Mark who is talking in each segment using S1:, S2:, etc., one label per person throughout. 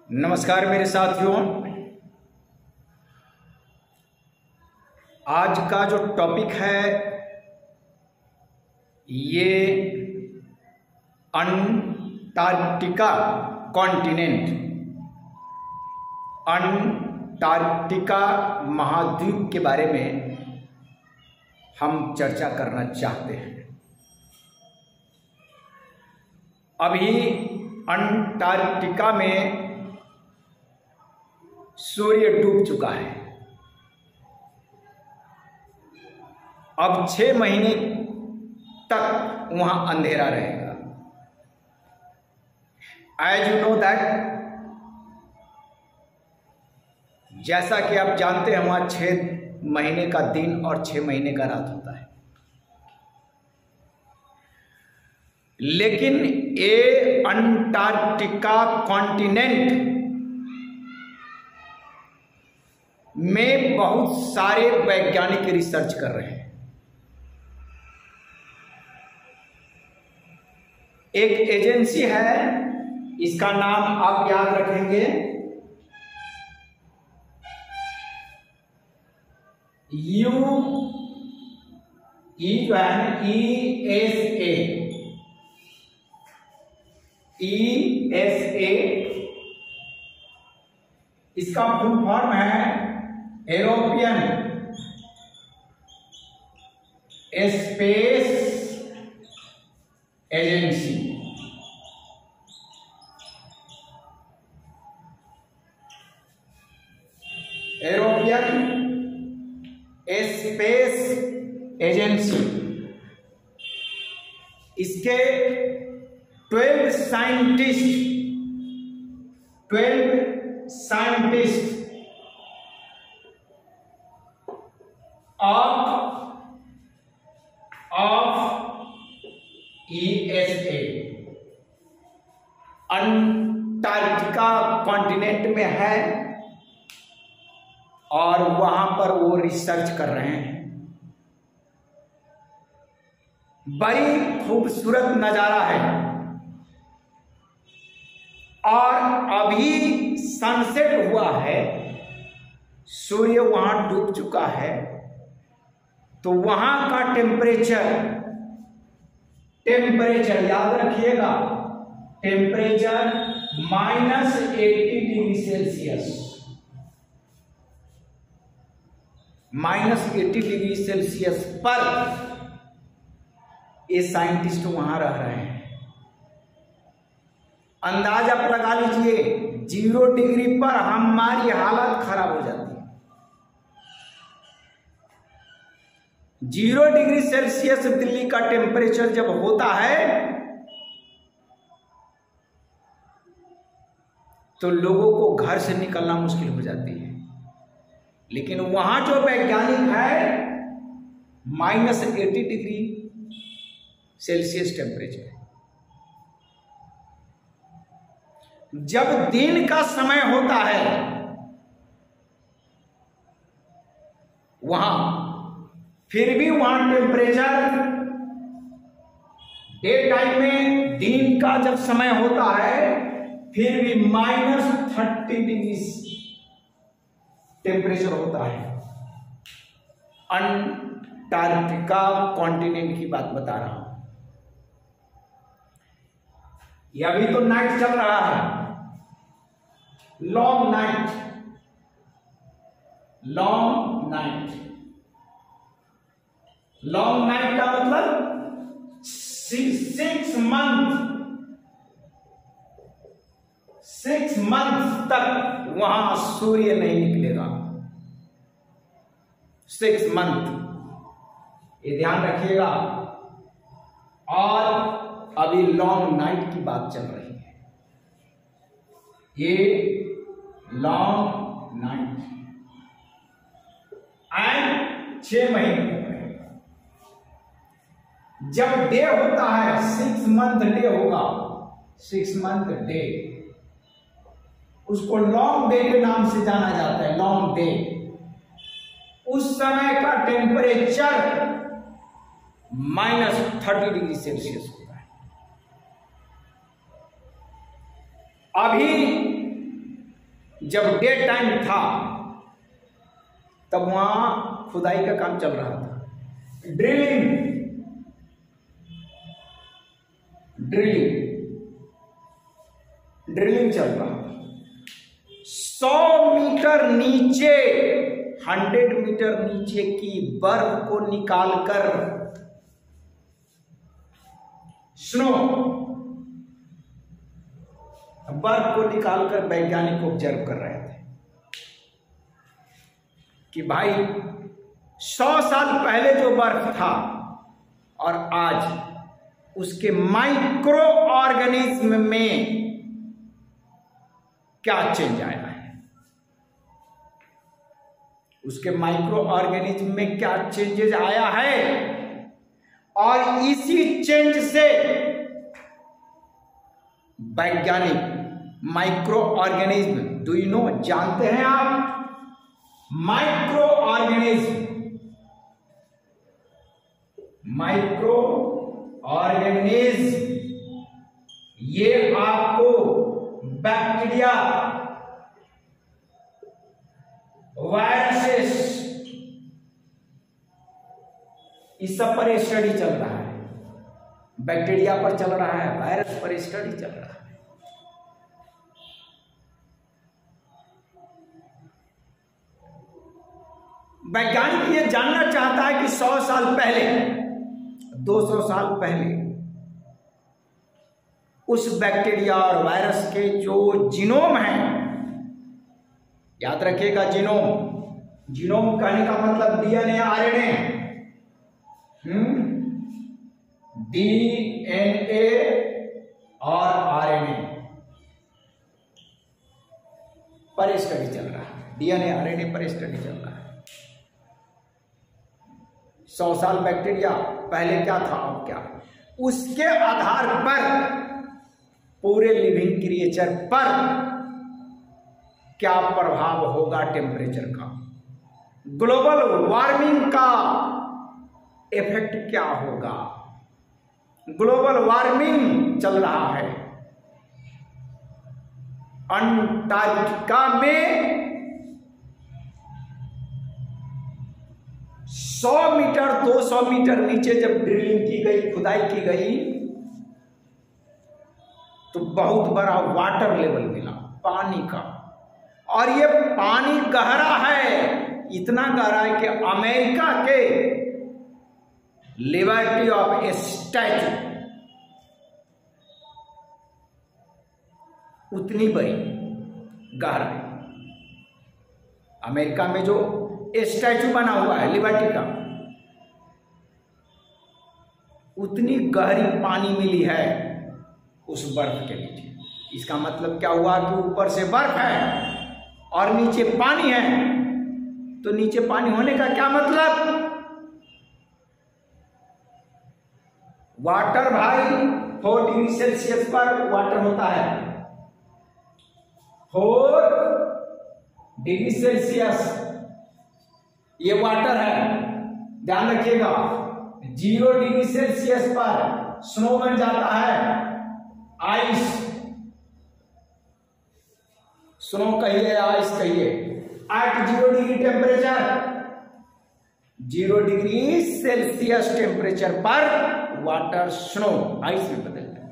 S1: नमस्कार मेरे साथियों। आज का जो टॉपिक है ये अंटार्कटिका कॉन्टिनेंट, अंटार्कटिका महाद्वीप के बारे में हम चर्चा करना चाहते हैं। अभी अंटार्कटिका में सूर्य डूब चुका है। अब 6 महीने तक वहां अंधेरा रहेगा। एज यू नो दैट, जैसा कि आप जानते हैं वहां 6 महीने का दिन और 6 महीने का रात होता है। लेकिन ये अंटार्कटिका कॉन्टिनेंट में बहुत सारे वैज्ञानिक रिसर्च कर रहे हैं। एक एजेंसी है, इसका नाम आप याद रखेंगे, ESA। इसका फुल फॉर्म है European space agency. European space agency. इसके 12 scientist of ESA Antarctica continent में है और वहां पर वो रिसर्च कर रहे हैं। बड़ी खूबसूरत नजारा है और अभी सनसेट हुआ है, सूर्य वहां डूब चुका है। तो वहां का टेम्परेचर याद रखिएगा, temperature -80 degree Celsius, -80 degree Celsius पर ये साइंटिस्ट वहां रह रहे हैं। अंदाजा आप लगा लीजिए, 0 डिग्री पर हमारी हालत खराब हो जाती है। 0 डिग्री सेल्सियस दिल्ली का टेम्परेचर जब होता है तो लोगों को घर से निकलना मुश्किल हो जाती है। लेकिन वहां जो वैज्ञानिक है, -80 डिग्री सेल्सियस टेम्परेचर है। जब दिन का समय होता है वहां, फिर भी वहां टेम्परेचर डे टाइम में, दिन का जब समय होता है, फिर भी -30 डिग्री टेम्परेचर होता है। अंटार्कटिका कॉन्टिनेंट की बात बता रहा हूं। ये अभी तो नाइट चल रहा है, लॉन्ग नाइट। लॉन्ग नाइट का मतलब 6 मंथ तक वहां सूर्य नहीं निकलेगा। 6 मंथ, ये ध्यान रखिएगा। और अभी लॉन्ग नाइट की बात चल रही है, ये लॉन्ग नाइट एंड 6 महीने। जब डे होता है, 6 मंथ डे होगा, 6 मंथ डे, उसको लॉन्ग डे के नाम से जाना जाता है, लॉन्ग डे। उस समय का टेम्परेचर -30 डिग्री सेल्सियस होता है। अभी जब डे टाइम था तब वहां खुदाई का काम चल रहा था, ड्रिलिंग चल रहा था। 100 मीटर नीचे, 100 मीटर नीचे की बर्फ को निकालकर, स्नो बर्फ को निकालकर वैज्ञानिक ऑब्जर्व कर रहे थे कि भाई 100 साल पहले जो बर्फ था और आज उसके माइक्रो ऑर्गेनिज्म में क्या चेंज आया है, उसके माइक्रो ऑर्गेनिज्म में क्या चेंजेस आया है। और इसी चेंज से वैज्ञानिक micro organism, do you know, जानते हैं आप माइक्रो ऑर्गेनिज्म, ये आपको बैक्टीरिया, वायरसेस, इस सब पर स्टडी चल रहा है। बैक्टीरिया पर चल रहा है, वायरस पर स्टडी चल रहा है। वैज्ञानिक ये जानना चाहता है कि 100 साल पहले, 200 साल पहले उस बैक्टीरिया और वायरस के जो जीनोम हैं, याद रखिएगा जीनोम कहने का मतलब डीएनए आरएनए, डीएनए और आरएनए पर स्टडी चल रहा है, डीएनए आरएनए पर स्टडी चल रहा है। 100 साल बैक्टीरिया पहले क्या था, अब क्या, उसके आधार पर पूरे लिविंग क्रिएचर पर क्या प्रभाव होगा टेम्परेचर का, ग्लोबल वार्मिंग का इफेक्ट क्या होगा। ग्लोबल वार्मिंग चल रहा है। अंटार्कटिका में 100 मीटर 200 मीटर नीचे जब ड्रिलिंग की गई, खुदाई की गई, तो बहुत बड़ा वाटर लेवल मिला पानी का। और ये पानी गहरा है, इतना गहरा है कि अमेरिका के लिबर्टी ऑफ स्टैचू उतनी बड़ी गहराई, अमेरिका में जो स्टैचू बना हुआ है लिबर्टी का, उतनी गहरी पानी मिली है उस बर्फ के नीचे। इसका मतलब क्या हुआ कि ऊपर से बर्फ है और नीचे पानी है, तो नीचे पानी होने का क्या मतलब, वाटर भाई 4 डिग्री सेल्सियस पर वाटर होता है, 4 डिग्री सेल्सियस ये वाटर है, ध्यान रखिएगा। 0 डिग्री सेल्सियस पर स्नो बन जाता है, आइस, स्नो कहिए आइस कहिए। At 0 degree temperature, 0 degree Celsius temperature पर वाटर स्नो आइस में बदल जाए।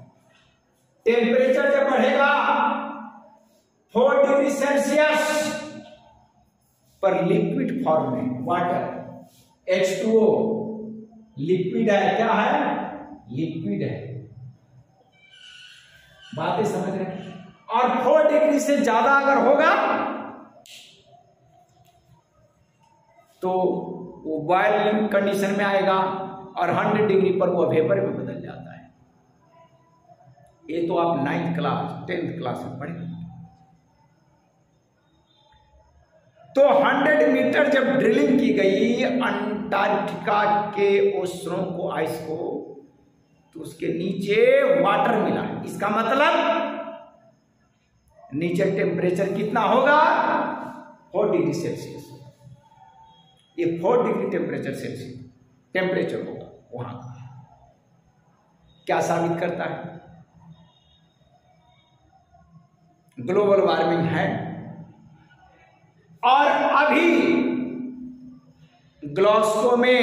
S1: टेम्परेचर जब बढ़ेगा 4 डिग्री सेल्सियस पर लिक्विड फॉर्म में वाटर, H2O लिक्विड है, क्या है, लिक्विड है, बातें समझ रहे हैं। और 4 डिग्री से ज्यादा अगर होगा तो वो बॉइलिंग कंडीशन में आएगा और 100 डिग्री पर वो वेपर में बदल जाता है। ये तो आप 9th क्लास 10th क्लास में पढ़े। तो 100 मीटर जब ड्रिलिंग की गई अंटार्कटिका के उस स्नो को, आइस को, तो उसके नीचे वाटर मिला। इसका मतलब नीचे टेम्परेचर कितना होगा, 4 डिग्री सेल्सियस। ये 4 डिग्री टेम्परेचर होगा वहां का। क्या साबित करता है, ग्लोबल वार्मिंग है। और अभी ग्लासगो में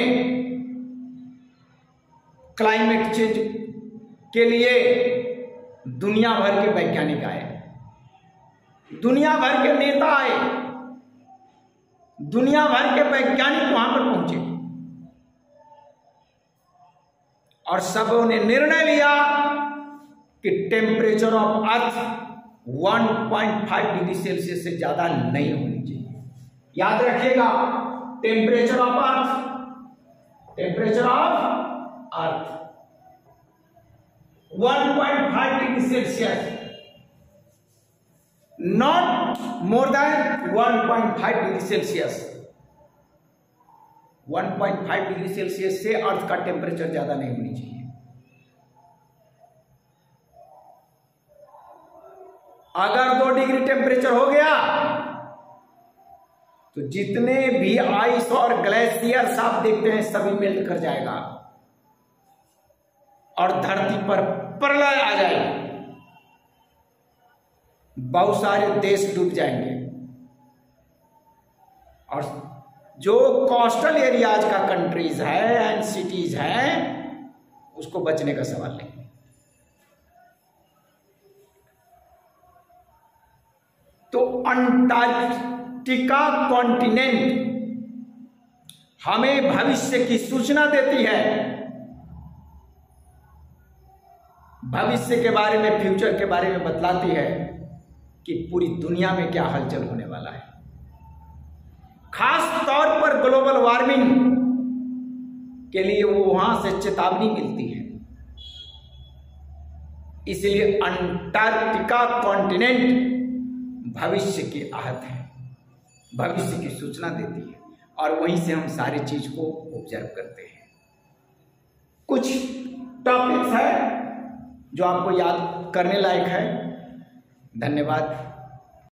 S1: क्लाइमेट चेंज के लिए दुनिया भर के वैज्ञानिक आए, दुनिया भर के नेता आए, दुनिया भर के वैज्ञानिक वहां पर पहुंचे और सबों ने निर्णय लिया कि temperature of earth 1.5 degree Celsius से ज्यादा नहीं होनी चाहिए। याद रखिएगा, temperature of earth 1.5 degree Celsius, not more than 1.5 degree Celsius. 1.5 degree Celsius से अर्थ का टेम्परेचर ज्यादा नहीं होनी चाहिए। अगर 2 डिग्री टेम्परेचर हो गया तो जितने भी आइस और ग्लेशियर्स आप देखते हैं सभी मेल्ट कर जाएगा और धरती पर प्रलय आ जाएगी, बहुत सारे देश डूब जाएंगे और जो कोस्टल एरियाज का कंट्रीज है एंड सिटीज हैं उसको बचने का सवाल नहीं। तो अंटार्कटिका कॉन्टिनेंट हमें भविष्य की सूचना देती है, भविष्य के बारे में, फ्यूचर के बारे में बतलाती है कि पूरी दुनिया में क्या हलचल होने वाला है। खास तौर पर ग्लोबल वार्मिंग के लिए वो वहां से चेतावनी मिलती है। इसलिए अंटार्कटिका कॉन्टिनेंट भविष्य की आहत है, भविष्य की सूचना देती है और वहीं से हम सारी चीज को ऑब्जर्व करते हैं। कुछ टॉपिक्स है जो आपको याद करने लायक है। धन्यवाद।